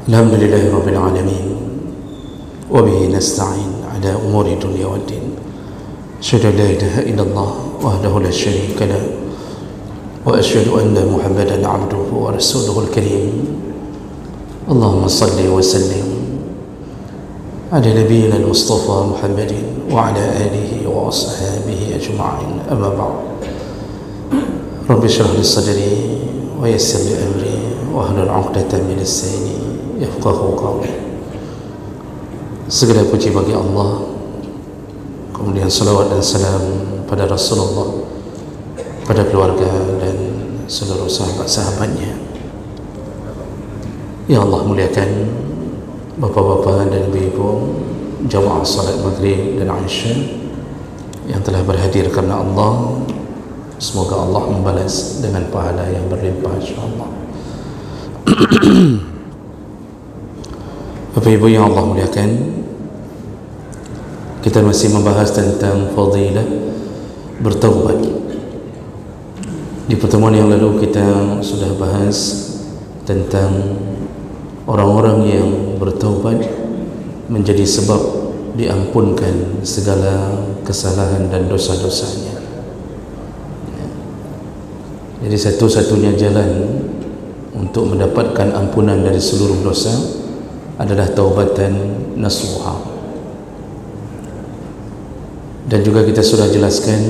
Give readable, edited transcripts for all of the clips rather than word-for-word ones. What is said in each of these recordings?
Alhamdulillahi Rabbil Alamin. Wabihi nasta'in ala umuri dunia wad din. Asyhadu an la ilaha illallah wahdahu la syarika lah, wa asyhadu anna Muhammadan abduhu wa rasuluhul karim. Allahumma salli wa sallim ala nabiyyina al-Mustafa Muhammadin wa ala alihi wa ashabihi ajma'in. Amma ba'd. Rabbi shrah li sadri wa yassir li amri wa hlul 'uqdatam min lisani yafqahu qawli. Segala puji bagi Allah, kemudian salawat dan salam pada Rasulullah, pada keluarga dan seluruh sahabat-sahabatnya. Ya Allah, muliakan bapa-bapa dan ibu-ibu jamaah salat maghrib dan isya yang telah berhadir karena Allah. Semoga Allah membalas dengan pahala yang berlimpah insyaAllah. Bapak Ibu yang Allah muliakan, kita masih membahas tentang fadilah bertaubat. Di pertemuan yang lalu kita sudah bahas tentang orang-orang yang bertaubat menjadi sebab diampunkan segala kesalahan dan dosa-dosanya. Jadi satu-satunya jalan untuk mendapatkan ampunan dari seluruh dosa adalah taubatan nasuha. Dan juga kita sudah jelaskan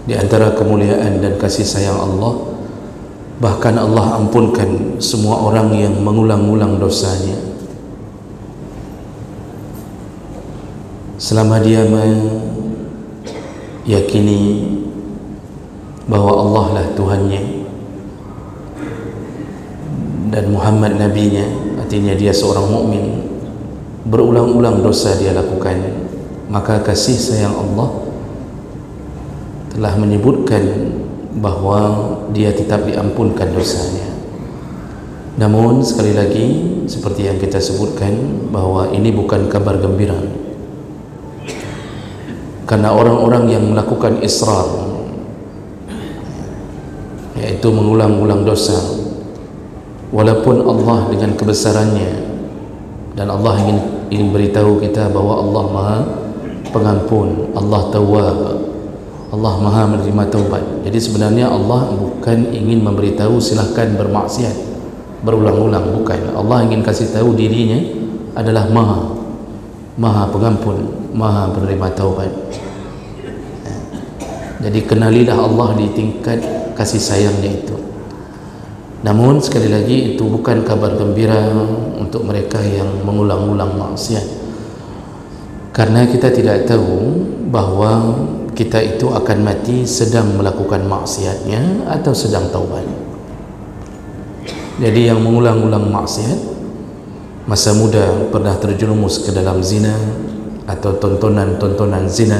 di antara kemuliaan dan kasih sayang Allah, bahkan Allah ampunkan semua orang yang mengulang-ulang dosanya selama dia meyakini bahwa Allah lah Tuhannya dan Muhammad nabinya. Artinya dia seorang mukmin, berulang-ulang dosa dia lakukan, maka kasih sayang Allah telah menyebutkan bahwa dia tetap diampunkan dosanya. Namun sekali lagi, seperti yang kita sebutkan, bahwa ini bukan kabar gembira, karena orang-orang yang melakukan israr, yaitu mengulang-ulang dosa, walaupun Allah dengan kebesarannya, dan Allah ingin beritahu kita bahwa Allah Maha Pengampun, Allah Tawwab, Allah Maha menerima taubat. Jadi sebenarnya Allah bukan ingin memberitahu silahkan bermaksiat berulang-ulang, bukan. Allah ingin kasih tahu dirinya adalah Maha Pengampun, Maha penerima taubat. Jadi kenalilah Allah di tingkat kasih sayangnya itu. Namun sekali lagi, itu bukan kabar gembira untuk mereka yang mengulang-ulang maksiat, karena kita tidak tahu bahwa kita itu akan mati sedang melakukan maksiatnya atau sedang taubat. Jadi yang mengulang-ulang maksiat, masa muda pernah terjerumus ke dalam zina atau tontonan-tontonan zina,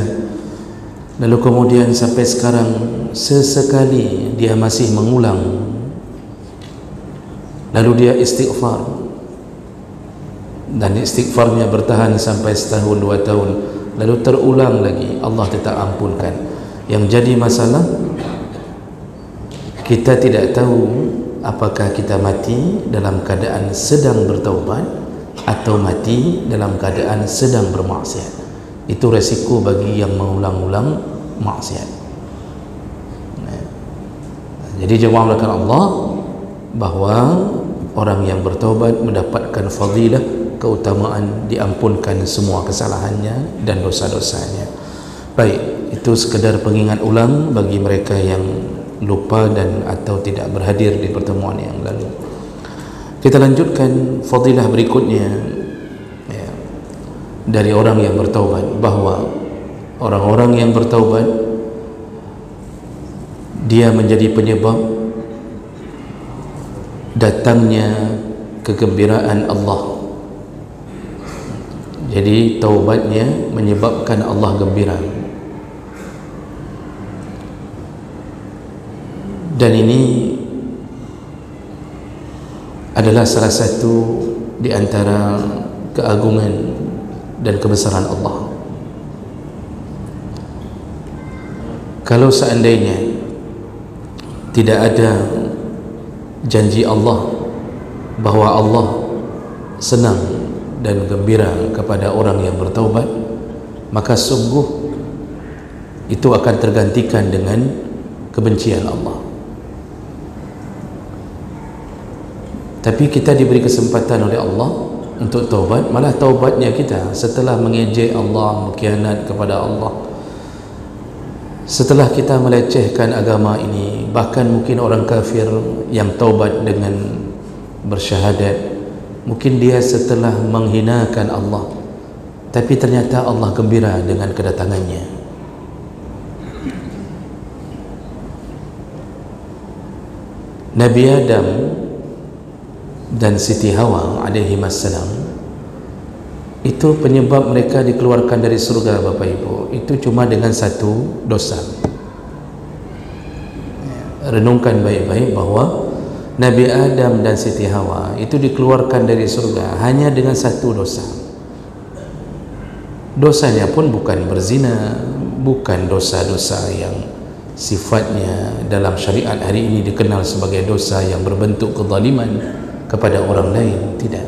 lalu kemudian sampai sekarang sesekali dia masih mengulang, lalu dia istighfar, dan istighfarnya bertahan sampai setahun 2 tahun, lalu terulang lagi, Allah tetap ampunkan. Yang jadi masalah, kita tidak tahu apakah kita mati dalam keadaan sedang bertaubat atau mati dalam keadaan sedang bermaksiat. Itu resiko bagi yang mengulang-ulang maksiat. Jadi jawab oleh Allah bahwa orang yang bertaubat mendapatkan fadilah, keutamaan diampunkan semua kesalahannya dan dosa-dosanya. Baik, itu sekedar pengingat ulang bagi mereka yang lupa dan atau tidak berhadir di pertemuan yang lalu. Kita lanjutkan fadilah berikutnya, ya, dari orang yang bertaubat, bahwa orang-orang yang bertaubat dia menjadi penyebab datangnya kegembiraan Allah. Jadi taubatnya menyebabkan Allah gembira. Dan ini adalah salah satu di antara keagungan dan kebesaran Allah. Kalau seandainya tidak ada janji Allah bahawa Allah senang dan gembira kepada orang yang bertaubat, maka sungguh itu akan tergantikan dengan kebencian Allah. Tapi kita diberi kesempatan oleh Allah untuk taubat, malah taubatnya kita setelah mengejek Allah, mengkhianat kepada Allah, setelah kita melecehkan agama ini, bahkan mungkin orang kafir yang taubat dengan bersyahadat, mungkin dia setelah menghinakan Allah, tapi ternyata Allah gembira dengan kedatangannya. Nabi Adam dan Siti Hawa alaihi wassalam, itu penyebab mereka dikeluarkan dari surga, Bapak Ibu, itu cuma dengan satu dosa. Renungkan baik-baik bahawa Nabi Adam dan Siti Hawa itu dikeluarkan dari surga hanya dengan satu dosa. Dosanya pun bukan berzina, bukan dosa-dosa yang sifatnya dalam syariat hari ini dikenal sebagai dosa yang berbentuk kezaliman kepada orang lain, tidak.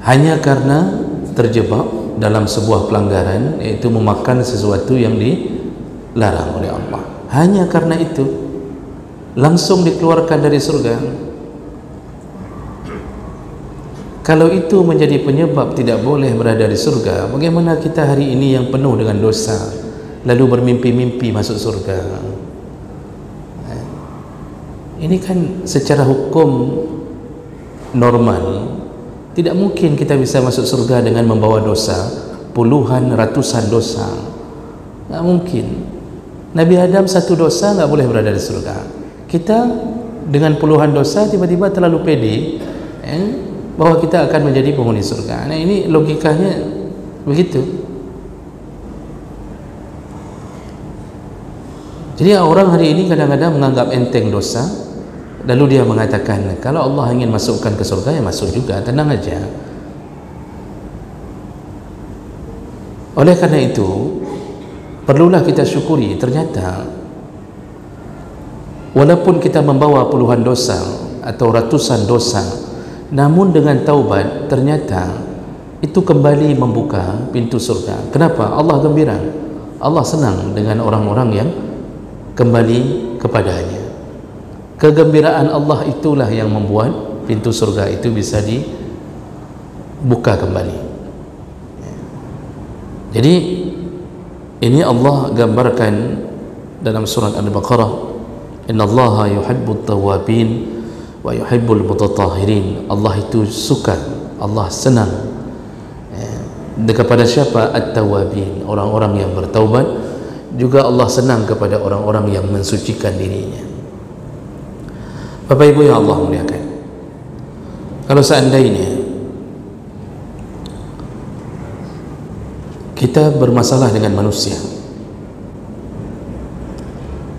Hanya karena terjebak dalam sebuah pelanggaran, yaitu memakan sesuatu yang dilarang oleh Allah. Hanya karena itu langsung dikeluarkan dari surga. Kalau itu menjadi penyebab tidak boleh berada di surga, bagaimana kita hari ini yang penuh dengan dosa lalu bermimpi-mimpi masuk surga? Ini kan secara hukum normal tidak mungkin kita bisa masuk surga dengan membawa dosa, puluhan, ratusan dosa. Tak mungkin. Nabi Adam satu dosa tak boleh berada di surga. Kita dengan puluhan dosa tiba-tiba terlalu pede bahawa kita akan menjadi penghuni surga. Nah, ini logikanya begitu. Jadi orang hari ini kadang-kadang menganggap enteng dosa, lalu dia mengatakan kalau Allah ingin masukkan ke surga, ya masuk juga, tenang aja. Oleh karena itu perlulah kita syukuri, ternyata walaupun kita membawa puluhan dosa atau ratusan dosa, namun dengan taubat ternyata itu kembali membuka pintu surga. Kenapa? Allah gembira, Allah senang dengan orang-orang yang kembali kepadanya. Kegembiraan Allah itulah yang membuat pintu surga itu bisa dibuka kembali. Jadi ini Allah gambarkan dalam surat Al-Baqarah, innallaha yuhibbut tawwabin wa yuhibbul mutatahhirin. Allah itu suka, Allah senang kepada siapa? At-tawwabin, orang-orang yang bertaubat. Juga Allah senang kepada orang-orang yang mensucikan dirinya. Bapak Ibu yang Allah muliakan, kalau seandainya kita bermasalah dengan manusia,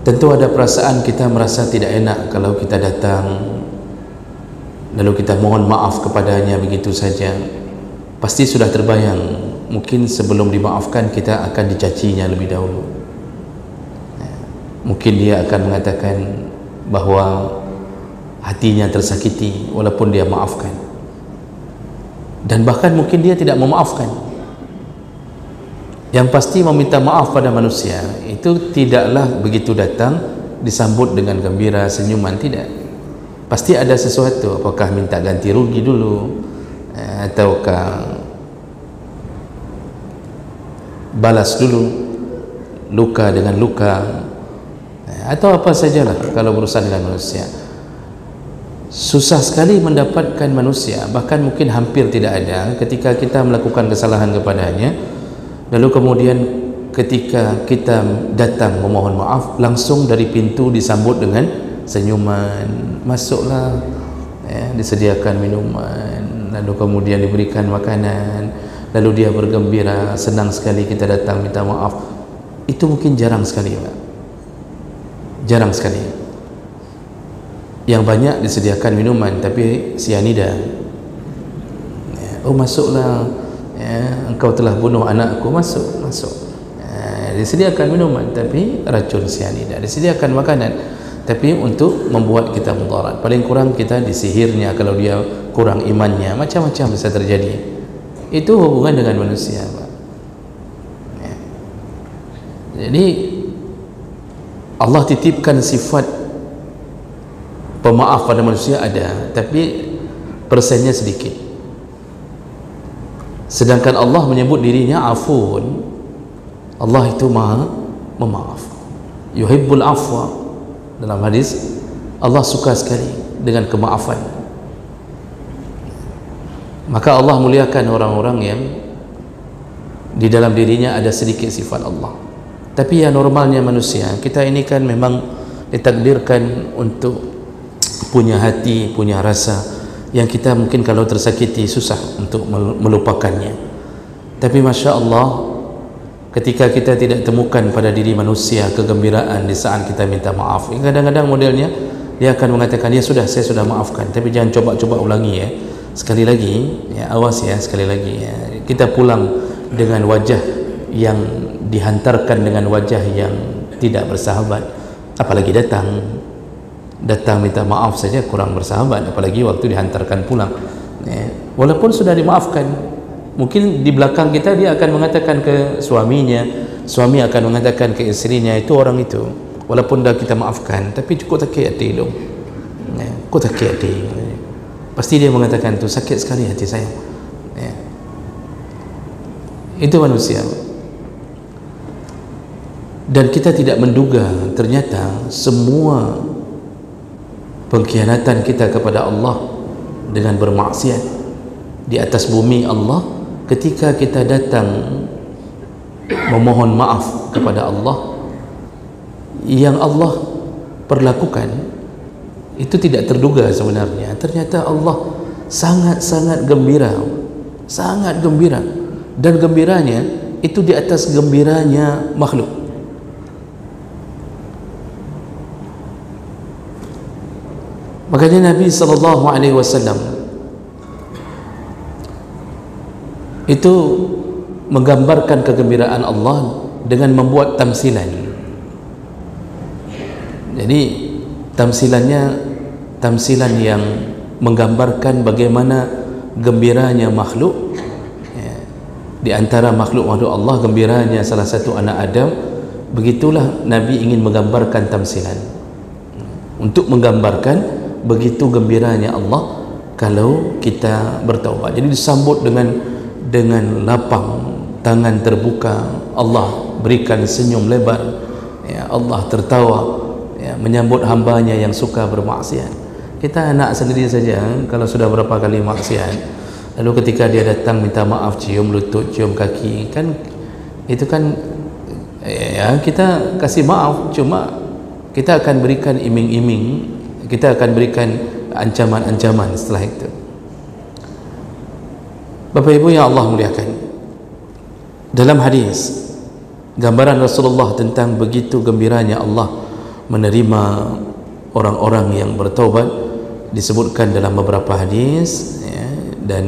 tentu ada perasaan kita merasa tidak enak kalau kita datang lalu kita mohon maaf kepadanya begitu saja. Pasti sudah terbayang, mungkin sebelum dimaafkan kita akan dicacinya lebih dahulu. Mungkin dia akan mengatakan bahawa hatinya tersakiti walaupun dia maafkan, dan bahkan mungkin dia tidak memaafkan. Yang pasti meminta maaf pada manusia itu tidaklah begitu datang disambut dengan gembira, senyuman, tidak. Pasti ada sesuatu, apakah minta ganti rugi dulu, ataukah balas dulu luka dengan luka, atau apa sajalah kalau berurusan dengan manusia. Susah sekali mendapatkan manusia, bahkan mungkin hampir tidak ada, ketika kita melakukan kesalahan kepadanya, lalu kemudian ketika kita datang memohon maaf, langsung dari pintu disambut dengan senyuman, masuklah, disediakan minuman, lalu kemudian diberikan makanan, lalu dia bergembira, senang sekali kita datang minta maaf. Itu mungkin jarang sekali, Pak. Jarang sekali. Yang banyak disediakan minuman tapi sianida. Oh masuklah, engkau telah bunuh anakku, masuk. Disediakan minuman tapi racun sianida. Disediakan makanan tapi untuk membuat kita mudarat. Paling kurang kita disihirnya kalau dia kurang imannya, macam-macam bisa terjadi. Itu hubungan dengan manusia, Pak. Ya. Jadi Allah titipkan sifat pemaaf pada manusia ada, tapi persennya sedikit. Sedangkan Allah menyebut dirinya Afun. Allah itu Maha Memaaf. Yuhibbul afwa. Dalam hadis, Allah suka sekali dengan kemaafan. Maka Allah muliakan orang-orang yang di dalam dirinya ada sedikit sifat Allah. Tapi ya normalnya manusia, kita ini kan memang ditakdirkan untuk punya hati, punya rasa yang kita mungkin kalau tersakiti susah untuk melupakannya. Tapi Masya Allah, ketika kita tidak temukan pada diri manusia kegembiraan di saat kita minta maaf, kadang-kadang modelnya dia akan mengatakan, ya sudah, saya sudah maafkan, tapi jangan coba-coba ulangi ya, sekali lagi ya, awas ya, sekali lagi ya. Kita pulang dengan wajah yang dihantarkan dengan wajah yang tidak bersahabat, apalagi datang minta maaf saja kurang bersahabat, apalagi waktu dihantarkan pulang ya. Walaupun sudah dimaafkan, mungkin di belakang kita dia akan mengatakan ke suaminya, suami akan mengatakan ke istrinya, itu orang itu walaupun dah kita maafkan tapi cukup sakit hati dong ya, kok sakit hati, pasti dia mengatakan tu sakit sekali hati saya ya. Itu manusia. Dan kita tidak menduga ternyata semua pengkhianatan kita kepada Allah dengan bermaksiat di atas bumi Allah, ketika kita datang memohon maaf kepada Allah, yang Allah perlakukan itu tidak terduga sebenarnya. Ternyata Allah sangat-sangat gembira, sangat gembira, dan gembiranya itu di atas gembiranya makhluk. Makanya Nabi SAW itu menggambarkan kegembiraan Allah dengan membuat tamsilan. Jadi tamsilan yang menggambarkan bagaimana gembiranya makhluk ya. Di antara makhluk Allah, gembiranya salah satu anak Adam. Begitulah Nabi ingin menggambarkan tamsilan untuk menggambarkan begitu gembiranya Allah kalau kita bertaubat. Jadi disambut dengan lapang, tangan terbuka, Allah berikan senyum lebar ya, Allah tertawa ya, menyambut hambanya yang suka bermaksiat. Kita anak sendiri saja kalau sudah berapa kali maksiat, lalu ketika dia datang minta maaf, cium lutut, cium kaki, kan itu kan ya, kita kasih maaf, cuma kita akan berikan iming-iming, kita akan berikan ancaman-ancaman setelah itu. Bapak Ibu yang Allah muliakan, dalam hadis gambaran Rasulullah tentang begitu gembiranya Allah menerima orang-orang yang bertaubat disebutkan dalam beberapa hadis ya, dan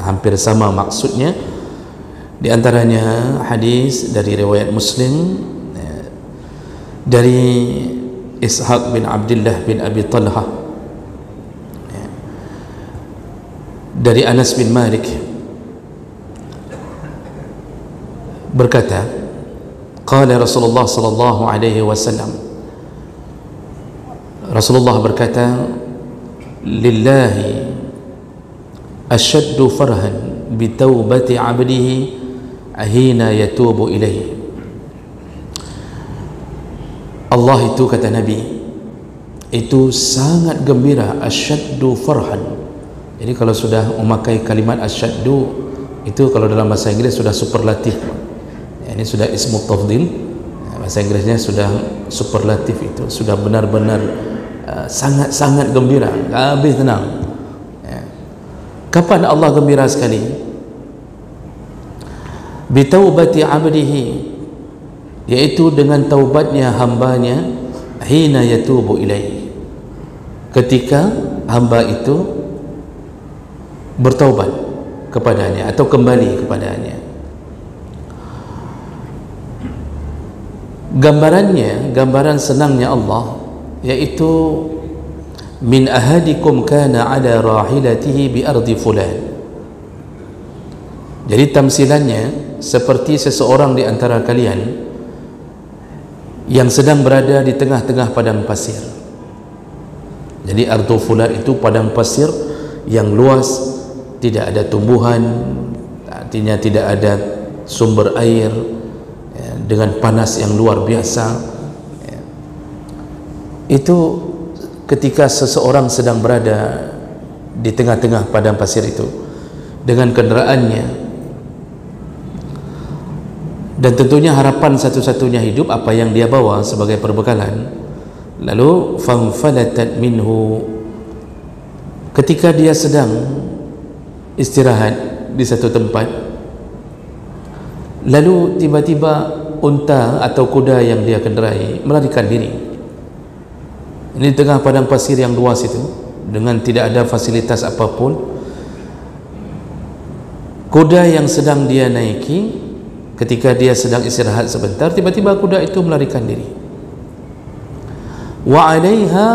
hampir sama maksudnya. Di antaranya hadis dari riwayat Muslim ya, dari Ishaq bin Abdullah bin Abi Talha ya, dari Anas bin Malik berkata, qala Rasulullah sallallahu alaihi wasallam, Rasulullah berkata, lillahi asyaddu farhan bi taubati 'abdihi hina yatubu ilaihi. Allah itu, kata Nabi, itu sangat gembira, asyaddu farhan. Jadi kalau sudah memakai kalimat asyaddu, itu kalau dalam bahasa Inggris sudah superlatif ya, ini sudah ismu tafdil ya, bahasa Inggrisnya sudah superlatif, itu sudah benar-benar sangat-sangat gembira, gak habis tenang ya. Kapan Allah gembira sekali? Bitaubati abdihi, yaitu dengan taubatnya hambanya, hina yatubu ilaihi, ketika hamba itu bertaubat kepadanya atau kembali kepadanya. Gambarannya, gambaran senangnya Allah yaitu min ahadikum kana ala rahilatihi bi ardi fulan. Jadi tamsilannya seperti seseorang di antara kalian yang sedang berada di tengah-tengah padang pasir. Jadi ardu fulan itu padang pasir yang luas, tidak ada tumbuhan, artinya tidak ada sumber air, dengan panas yang luar biasa. Itu ketika seseorang sedang berada di tengah-tengah padang pasir itu dengan kendaraannya, dan tentunya harapan satu-satunya hidup apa yang dia bawa sebagai perbekalan. Lalu fanfalatat minhu, ketika dia sedang istirahat di satu tempat, lalu tiba-tiba unta atau kuda yang dia kendarai melarikan diri. Ini di tengah padang pasir yang luas itu, dengan tidak ada fasilitas apapun. Kuda yang sedang dia naiki, ketika dia sedang istirahat sebentar, tiba-tiba kuda itu melarikan diri. Wa 'alaiha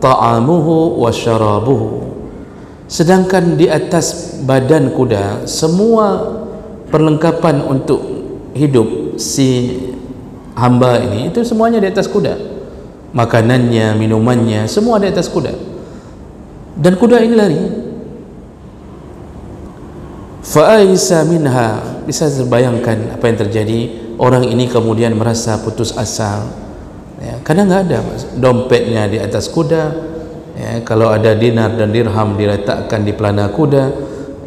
ta'amuhu wa syarabuhu, sedangkan di atas badan kuda semua perlengkapan untuk hidup si hamba ini, itu semuanya di atas kuda. Makanannya, minumannya, semua di atas kuda. Dan kuda ini lari. Fa'aisa minha, bisa terbayangkan apa yang terjadi. Orang ini kemudian merasa putus asa, ya, karena nggak ada dompetnya di atas kuda, ya, kalau ada dinar dan dirham diletakkan di pelana kuda,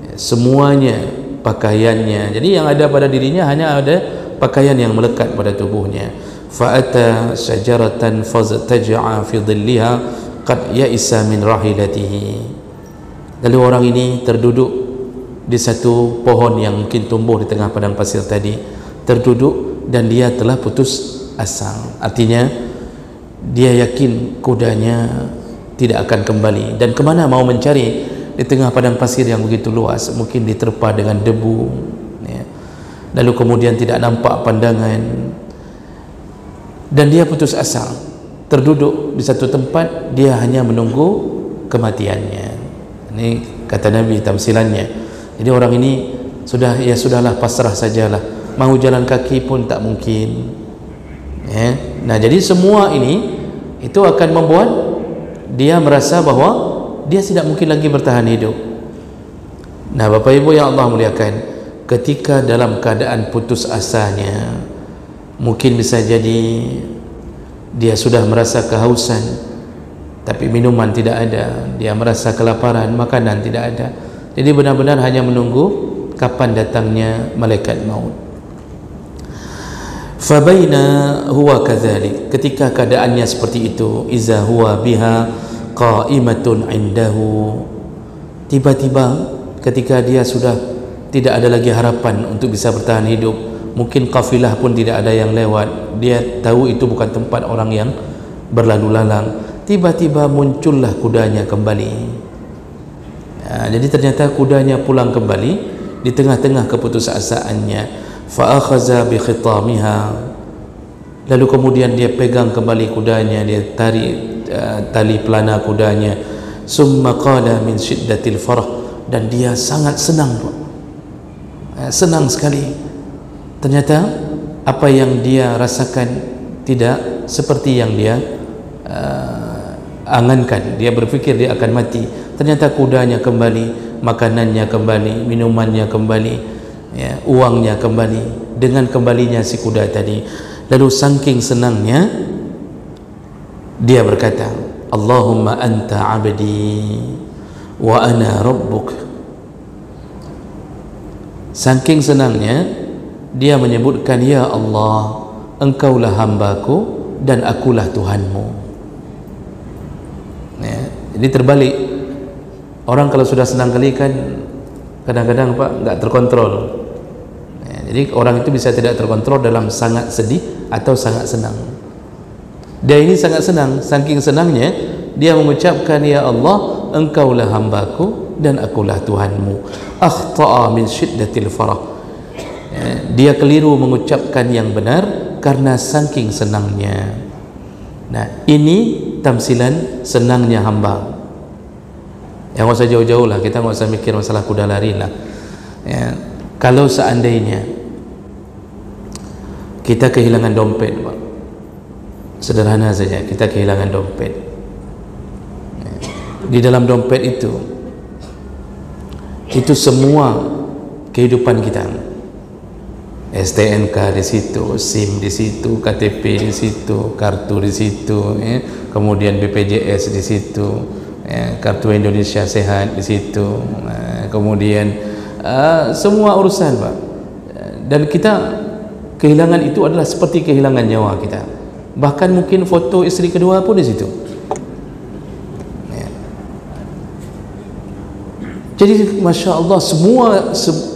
ya, semuanya pakaiannya. Jadi yang ada pada dirinya hanya ada pakaian yang melekat pada tubuhnya. Fa'ata syajaratan faztaja'a fi dhilliha qad ya'isa min rahilatihi. Lalu orang ini terduduk di satu pohon yang mungkin tumbuh di tengah padang pasir tadi, terduduk dan dia telah putus asa. Artinya dia yakin kudanya tidak akan kembali, dan kemana mau mencari di tengah padang pasir yang begitu luas, mungkin diterpa dengan debu, ya. Lalu kemudian tidak nampak pandangan, dan dia putus asa, terduduk di satu tempat, dia hanya menunggu kematiannya. Ini kata Nabi tamsilannya. Jadi orang ini sudah, ya sudahlah, pasrah sajalah, mau jalan kaki pun tak mungkin, ya. Nah, jadi semua ini itu akan membuat dia merasa bahwa dia tidak mungkin lagi bertahan hidup. Nah, Bapak Ibu yang Allah muliakan, ketika dalam keadaan putus asanya, mungkin bisa jadi dia sudah merasa kehausan tapi minuman tidak ada, dia merasa kelaparan, makanan tidak ada. Jadi benar-benar hanya menunggu kapan datangnya malaikat maut. Fabaina huwa kadzalik, ketika keadaannya seperti itu, iza huwa biha qa'imatun indahu, tiba-tiba ketika dia sudah tidak ada lagi harapan untuk bisa bertahan hidup, mungkin kafilah pun tidak ada yang lewat, dia tahu itu bukan tempat orang yang berlalu lalang, tiba-tiba muncullah kudanya kembali. Ya, jadi ternyata kudanya pulang kembali di tengah-tengah keputusasaannya. Fa akhadha bi khitamiha, lalu kemudian dia pegang kembali kudanya, dia tarik tali pelana kudanya. Summa qala min syiddatil farah, dan dia sangat senang, senang sekali. Ternyata apa yang dia rasakan tidak seperti yang dia angankan. Dia berfikir dia akan mati, ternyata kudanya kembali, makanannya kembali, minumannya kembali, ya, uangnya kembali, dengan kembalinya si kuda tadi. Lalu saking senangnya dia berkata, Allahumma anta abdi wa ana rabbuk. Saking senangnya dia menyebutkan, ya Allah, engkaulah hambaku dan akulah Tuhanmu, ya. Jadi terbalik, orang kalau sudah senang kali kan kadang-kadang Pak nggak terkontrol, ya. Jadi orang itu bisa tidak terkontrol dalam sangat sedih atau sangat senang. Dia ini sangat senang, saking senangnya dia mengucapkan, ya Allah, engkaulah hambaku dan akulah Tuhanmu. Akhta'a min syiddatil farah, ya, dia keliru mengucapkan yang benar karena saking senangnya. Nah, ini tamsilan senangnya hamba. Yang nggak usah jauh-jauh lah, kita nggak usah mikir masalah kuda lari lah ya. Kalau seandainya kita kehilangan dompet, Pak, sederhana saja, kita kehilangan dompet, di dalam dompet itu semua kehidupan kita, STNK di situ, SIM di situ, KTP di situ, kartu di situ ya. Kemudian BPJS di situ ya, kartu Indonesia Sehat di situ, kemudian semua urusan, Pak. Dan kita kehilangan itu adalah seperti kehilangan nyawa kita. Bahkan mungkin foto isteri kedua pun di situ ya. Jadi Masya Allah, semua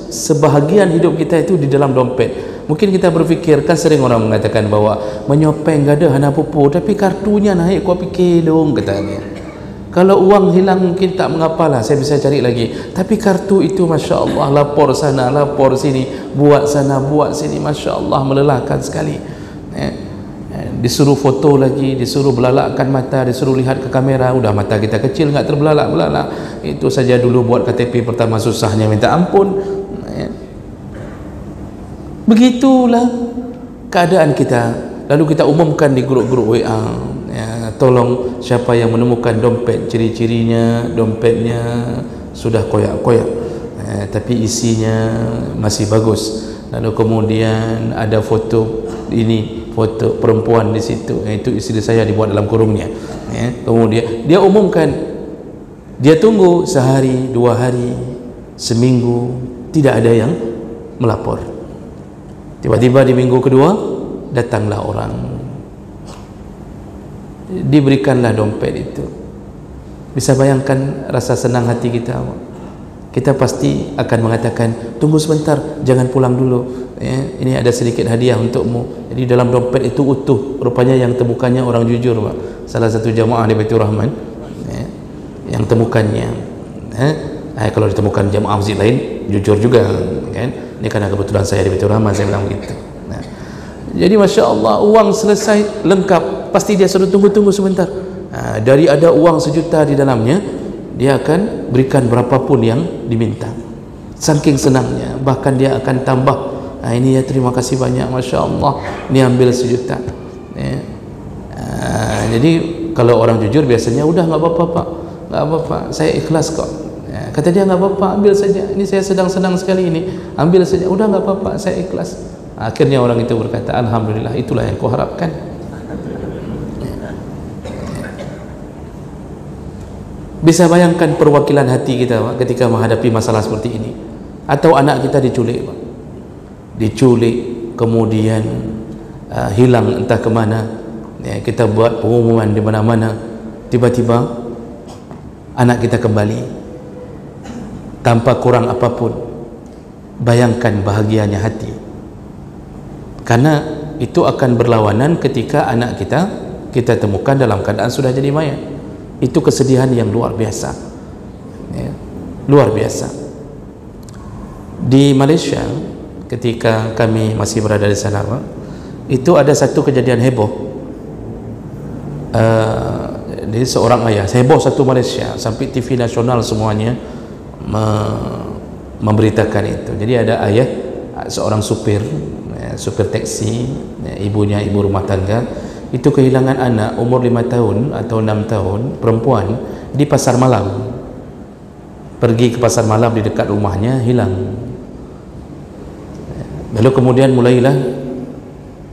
sebahagian hidup kita itu di dalam dompet. Mungkin kita berfikir, kan sering orang mengatakan bahwa menyopeng gak ada hana pupu, tapi kartunya naik, kau fikir dong katanya. Kalau uang hilang mungkin tak mengapalah, saya bisa cari lagi. Tapi kartu itu Masya Allah, lapor sana, lapor sini, buat sana, buat sini, Masya Allah, melelahkan sekali disuruh foto lagi, disuruh belalakkan mata, disuruh lihat ke kamera, udah mata kita kecil nggak terbelalak-belalak. Itu saja dulu buat KTP pertama susahnya minta ampun. Begitulah keadaan kita. Lalu kita umumkan di grup-grup WA ya, tolong siapa yang menemukan dompet, ciri-cirinya dompetnya sudah koyak-koyak tapi isinya masih bagus. Lalu kemudian ada foto ini, foto perempuan di situ, itu istri saya, dibuat dalam kurungnya ya. Kemudian dia umumkan, dia tunggu sehari, 2 hari, seminggu, tidak ada yang melapor. Tiba-tiba di minggu kedua datanglah orang, diberikanlah dompet itu. Bisa bayangkan rasa senang hati kita. Kita pasti akan mengatakan, tunggu sebentar, jangan pulang dulu ya, ini ada sedikit hadiah untukmu. Jadi dalam dompet itu utuh, rupanya yang temukannya orang jujur, Pak. Salah satu jamaah di Baitur Rahman ya, yang temukannya kalau ditemukan jamaah masjid lain jujur juga kan. Ini karena kebetulan saya di Baitur Rahman, saya bilang begitu. Nah, jadi Masya Allah, uang selesai lengkap, pasti dia suruh tunggu sebentar. Dari ada uang 1 juta di dalamnya, dia akan berikan berapapun yang diminta, saking senangnya. Bahkan dia akan tambah, ini ya, terima kasih banyak, Masya Allah, ini ambil 1 juta ya. Jadi kalau orang jujur biasanya, udah nggak apa-apa Pak, nggak apa-apa, saya ikhlas kok ya. Kata dia, nggak apa-apa, ambil saja, ini saya sedang senang sekali ini, ambil saja, udah nggak apa-apa, saya ikhlas. Akhirnya orang itu berkata, Alhamdulillah, itulah yang kau harapkan. Bisa bayangkan perwakilan hati kita, Pak, ketika menghadapi masalah seperti ini. Atau anak kita diculik, Pak. Diculik, kemudian hilang entah kemana ya, kita buat pengumuman di mana-mana, tiba-tiba anak kita kembali tanpa kurang apapun. Bayangkan bahagianya hati, karena itu akan berlawanan ketika anak kita temukan dalam keadaan sudah jadi mayat. Itu kesedihan yang luar biasa ya, luar biasa. Di Malaysia ketika kami masih berada di sana, itu ada satu kejadian heboh. Jadi seorang ayah, heboh satu Malaysia, sampai TV nasional semuanya memberitakan itu. Jadi ada ayah, seorang supir taksi ya, ibunya ibu rumah tangga, itu kehilangan anak umur 5 tahun atau 6 tahun, perempuan, di pasar malam. Pergi ke pasar malam di dekat rumahnya, hilang. Lalu kemudian mulailah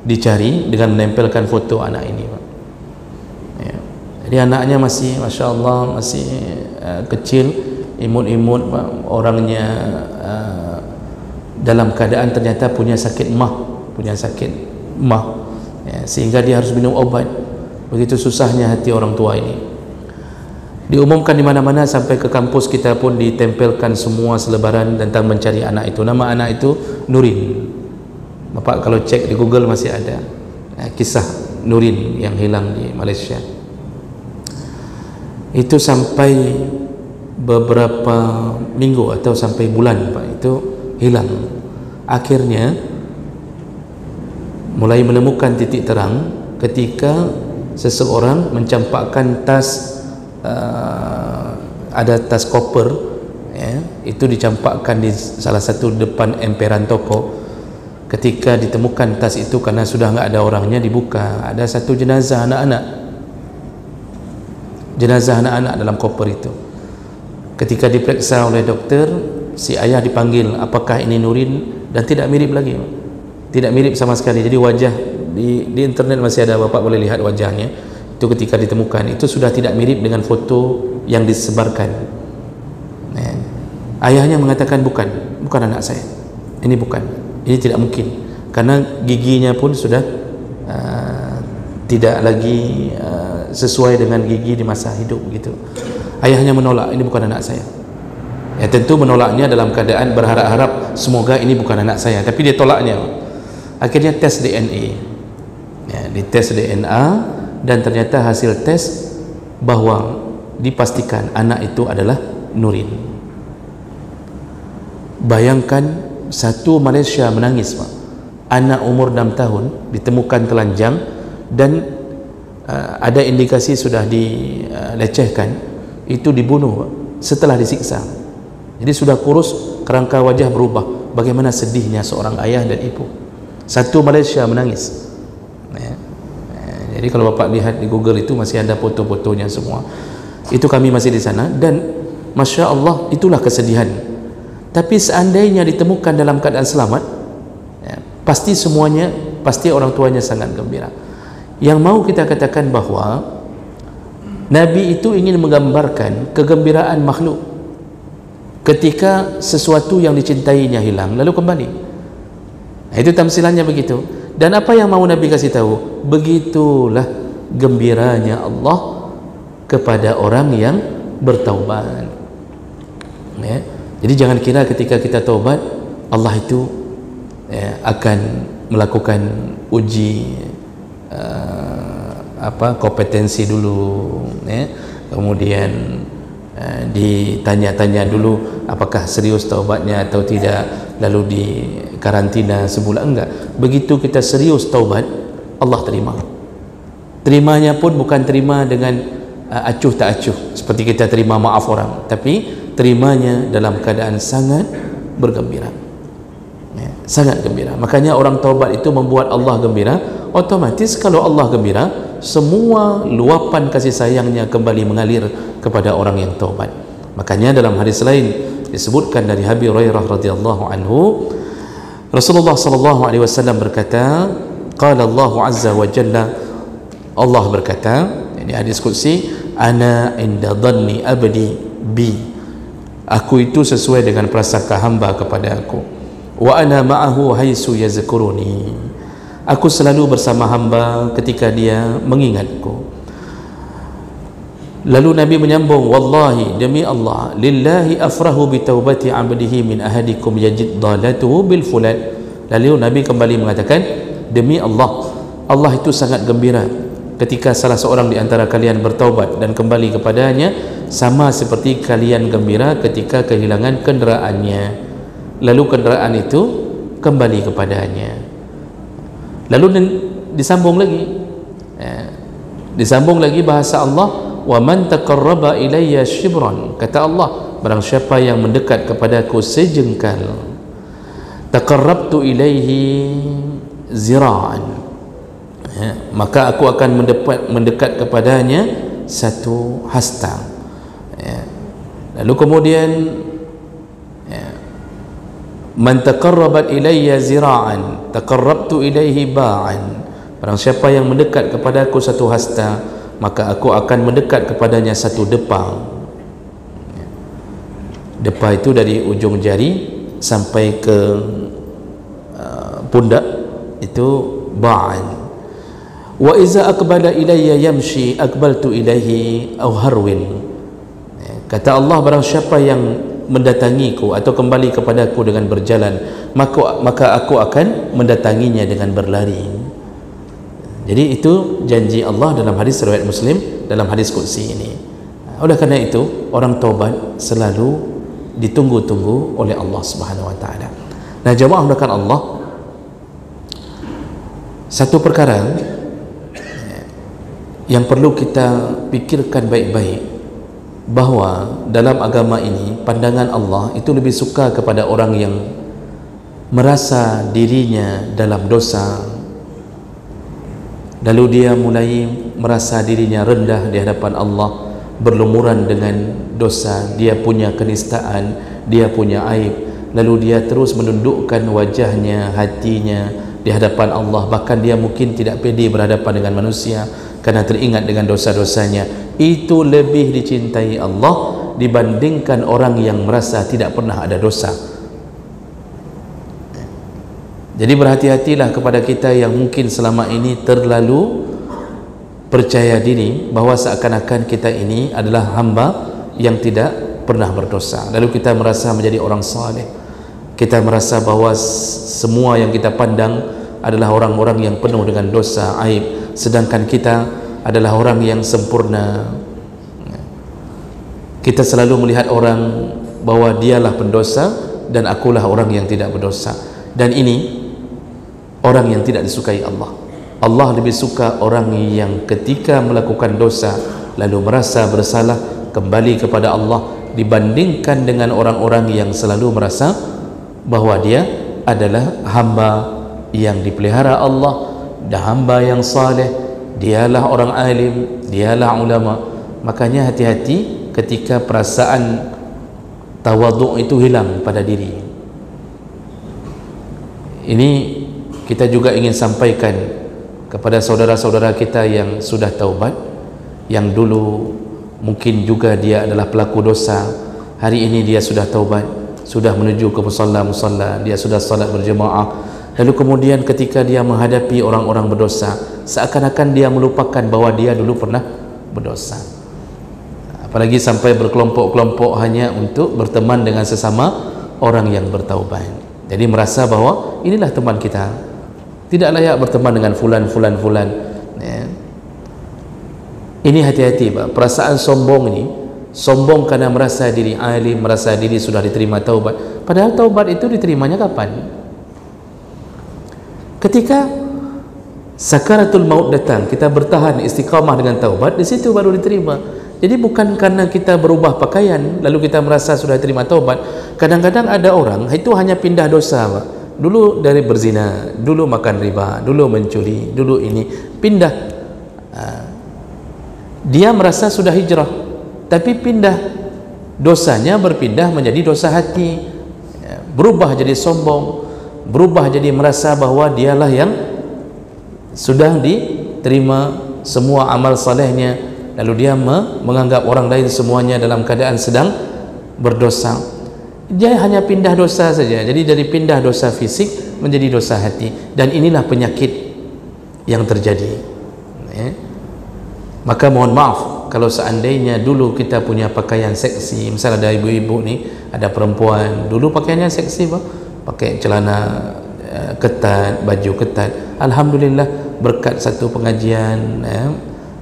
dicari dengan menempelkan foto anak ini, Pak. Ya. Jadi anaknya masih, Masya Allah, masih kecil, imut-imut, Pak. Orangnya dalam keadaan ternyata punya sakit mah ya, sehingga dia harus minum obat. Begitu susahnya hati orang tua ini. Diumumkan di mana-mana, sampai ke kampus kita pun ditempelkan semua selebaran tentang mencari anak itu. Nama anak itu Nurin. Bapak kalau cek di Google masih ada kisah Nurin yang hilang di Malaysia. Itu sampai beberapa minggu atau sampai bulan, Pak, itu hilang. Akhirnya mulai menemukan titik terang ketika seseorang mencampakkan tas, ada tas koper, ya, itu dicampakkan di salah satu depan emperan toko. Ketika ditemukan tas itu, karena sudah nggak ada orangnya, dibuka, ada satu jenazah anak-anak dalam koper itu. Ketika diperiksa oleh dokter, si ayah dipanggil, apakah ini Nurin, dan tidak mirip lagi, tidak mirip sama sekali. Jadi wajah di internet masih ada, bapak boleh lihat wajahnya itu ketika ditemukan, itu sudah tidak mirip dengan foto yang disebarkan. Ayahnya mengatakan bukan anak saya, ini bukan, ini tidak mungkin, karena giginya pun sudah tidak lagi sesuai dengan gigi di masa hidup begitu. Ayahnya menolak, ini bukan anak saya. Ya, tentu menolaknya dalam keadaan berharap-harap semoga ini bukan anak saya, tapi dia tolaknya. Akhirnya tes DNA, ya, dites DNA, dan ternyata hasil tes bahwa dipastikan anak itu adalah Nurin. Bayangkan, satu Malaysia menangis, Pak. Anak umur 6 tahun ditemukan telanjang dan ada indikasi sudah dilecehkan, itu dibunuh setelah disiksa. Jadi sudah kurus, kerangka wajah berubah. Bagaimana sedihnya seorang ayah dan ibu. Satu Malaysia menangis, ya. Jadi kalau bapak lihat di Google itu masih ada foto-fotonya semua. Itu kami masih di sana, dan Masya Allah, itulah kesedihan. Tapi seandainya ditemukan dalam keadaan selamat, ya, pasti semuanya, pasti orang tuanya sangat gembira. Yang mau kita katakan bahwa Nabi itu ingin menggambarkan kegembiraan makhluk ketika sesuatu yang dicintainya hilang lalu kembali. Nah, itu tamsilannya begitu. Dan apa yang mau Nabi kasih tahu? Begitulah gembiranya Allah kepada orang yang bertaubat, ya. Jadi jangan kira ketika kita taubat Allah itu, ya, akan melakukan uji kompetensi dulu, ya. Kemudian ditanya-tanya dulu apakah serius taubatnya atau tidak, lalu di karantina sebulan. Enggak. Begitu kita serius taubat, Allah terima. Terimanya pun bukan terima dengan acuh tak acuh seperti kita terima maaf orang, tapi terimanya dalam keadaan sangat bergembira, ya, sangat gembira. Makanya orang taubat itu membuat Allah gembira. Otomatis kalau Allah gembira, semua luapan kasih sayangnya kembali mengalir kepada orang yang taubat. Makanya dalam hadis lain disebutkan dari Abi Hurairah radhiyallahu anhu, Rasulullah sallallahu alaihi wasallam berkata, qala Allah azza wa jalla, Allah berkata, ini hadis qudsi, ana inda dhanni abdi bi, aku itu sesuai dengan prasangka hamba kepada aku, wa ana ma'ahu haitsu yazkuruni, aku selalu bersama hamba ketika dia mengingatku. Lalu Nabi menyambung, wallahi, demi Allah, lillahi afrahu bi taubati 'abdihi min ahadikum yajid dalatuhu bil fulat. Lalu Nabi kembali mengatakan, demi Allah, Allah itu sangat gembira ketika salah seorang di antara kalian bertaubat dan kembali kepadanya, sama seperti kalian gembira ketika kehilangan kenderaannya, lalu kenderaan itu kembali kepadanya. Lalu disambung lagi, ya, disambung lagi bahasa Allah, wa man taqarraba ilayya shibran, kata Allah, barang siapa yang mendekat kepadaku sejengkal, taqarrabtu ilaihi zira'an, ya, maka aku akan mendekat kepadanya satu hasta, ya. Lalu kemudian, ya, man taqarrabat ilayya zira'an taqarrabtu ilaihi ba'an, barang siapa yang mendekat kepadaku satu hasta, maka aku akan mendekat kepadanya satu depa. Depa itu dari ujung jari sampai ke pundak, itu ba'an. Wa iza aqbala ilayya yamshi aqbaltu ilaihi aw harwin, kata Allah, barang siapa yang mendatangiku atau kembali kepadaku dengan berjalan, maka aku akan mendatanginya dengan berlari. Jadi itu janji Allah dalam hadis riwayat Muslim, dalam hadis qudsi ini. Oleh karena itu, orang taubat selalu ditunggu-tunggu oleh Allah Subhanahu wa taala. Nah, jemaah mulakan Allah, satu perkara yang perlu kita pikirkan baik-baik, bahawa dalam agama ini pandangan Allah itu lebih suka kepada orang yang merasa dirinya dalam dosa, lalu dia mulai merasa dirinya rendah di hadapan Allah, berlumuran dengan dosa, dia punya kenistaan, dia punya aib, lalu dia terus menundukkan wajahnya, hatinya di hadapan Allah, bahkan dia mungkin tidak pede berhadapan dengan manusia karena teringat dengan dosa-dosanya. Itu lebih dicintai Allah dibandingkan orang yang merasa tidak pernah ada dosa. Jadi berhati-hatilah kepada kita yang mungkin selama ini terlalu percaya diri bahawa seakan-akan kita ini adalah hamba yang tidak pernah berdosa, lalu kita merasa menjadi orang saleh, kita merasa bahawa semua yang kita pandang adalah orang-orang yang penuh dengan dosa, aib, sedangkan kita adalah orang yang sempurna. Kita selalu melihat orang bahawa dialah pendosa dan akulah orang yang tidak berdosa, dan ini orang yang tidak disukai Allah. Allah lebih suka orang yang ketika melakukan dosa lalu merasa bersalah kembali kepada Allah dibandingkan dengan orang-orang yang selalu merasa bahawa dia adalah hamba yang dipelihara Allah dan hamba yang saleh, dialah orang alim, dialah ulama. Makanya hati-hati ketika perasaan tawaduk itu hilang pada diri. Ini kita juga ingin sampaikan kepada saudara-saudara kita yang sudah taubat, yang dulu mungkin juga dia adalah pelaku dosa, hari ini dia sudah taubat, sudah menuju ke musalla-musalla, dia sudah salat berjemaah, lalu kemudian ketika dia menghadapi orang-orang berdosa, seakan-akan dia melupakan bahawa dia dulu pernah berdosa. Apalagi sampai berkelompok-kelompok hanya untuk berteman dengan sesama orang yang bertaubat. Jadi merasa bahawa inilah teman kita, tidak layak berteman dengan fulan ya. Ini hati-hati Pak. Perasaan sombong ini, sombong kerana merasa diri alim, merasa diri sudah diterima taubat, padahal taubat itu diterimanya kapan? Ketika sakaratul maut datang, kita bertahan istiqamah dengan taubat, di situ baru diterima. Jadi bukan karena kita berubah pakaian lalu kita merasa sudah terima taubat. Kadang-kadang ada orang itu hanya pindah dosa Pak. Dulu dari berzina, dulu makan riba, dulu mencuri, dulu ini pindah. Dia merasa sudah hijrah, tapi pindah dosanya, berpindah menjadi dosa hati, berubah jadi sombong, berubah jadi merasa bahawa dialah yang sudah diterima semua amal salehnya, lalu dia menganggap orang lain semuanya dalam keadaan sedang berdosa. Dia hanya pindah dosa saja. Jadi dari pindah dosa fisik menjadi dosa hati, dan inilah penyakit yang terjadi. Maka mohon maaf kalau seandainya dulu kita punya pakaian seksi. Misalnya ada ibu-ibu ni, ada perempuan dulu pakaiannya seksi Pak, pakai celana ketat, baju ketat. Alhamdulillah berkat satu pengajian,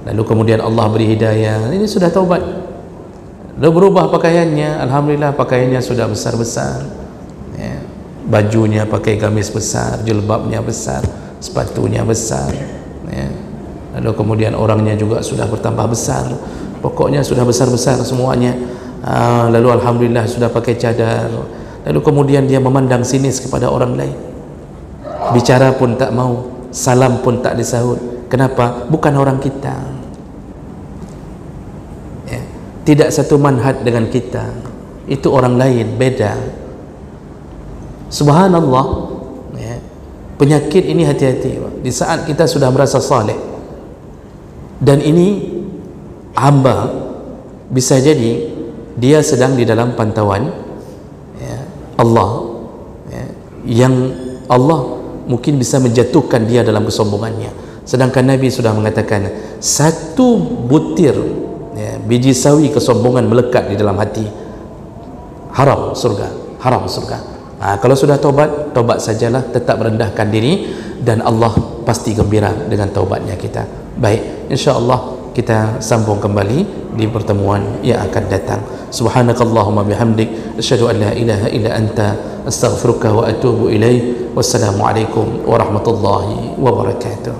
lalu kemudian Allah beri hidayah, ini sudah taubat, lalu berubah pakaiannya. Alhamdulillah pakaiannya sudah besar-besar, bajunya pakai gamis besar, jilbabnya besar, sepatunya besar, lalu kemudian orangnya juga sudah bertambah besar, pokoknya sudah besar-besar semuanya. Lalu alhamdulillah sudah pakai cadar, lalu kemudian dia memandang sinis kepada orang lain, bicara pun tak mau, salam pun tak disahut. Kenapa? Bukan orang kita, tidak satu manhaj dengan kita, itu orang lain, beda. Subhanallah, penyakit ini hati-hati di saat kita sudah merasa saleh. Dan ini hamba bisa jadi dia sedang di dalam pantauan Allah, yang Allah mungkin bisa menjatuhkan dia dalam kesombongannya. Sedangkan Nabi sudah mengatakan satu butir biji sawi kesombongan melekat di dalam hati, haram surga, haram surga. Kalau sudah taubat, taubat sajalah, tetap merendahkan diri, dan Allah pasti gembira dengan taubatnya kita. Baik, insya-Allah kita sambung kembali di pertemuan yang akan datang. Subhanakallahumma bihamdik, asyhadu an la ilaha illa anta, astaghfiruka wa atubu ilaik. Wassalamualaikum warahmatullahi wabarakatuh.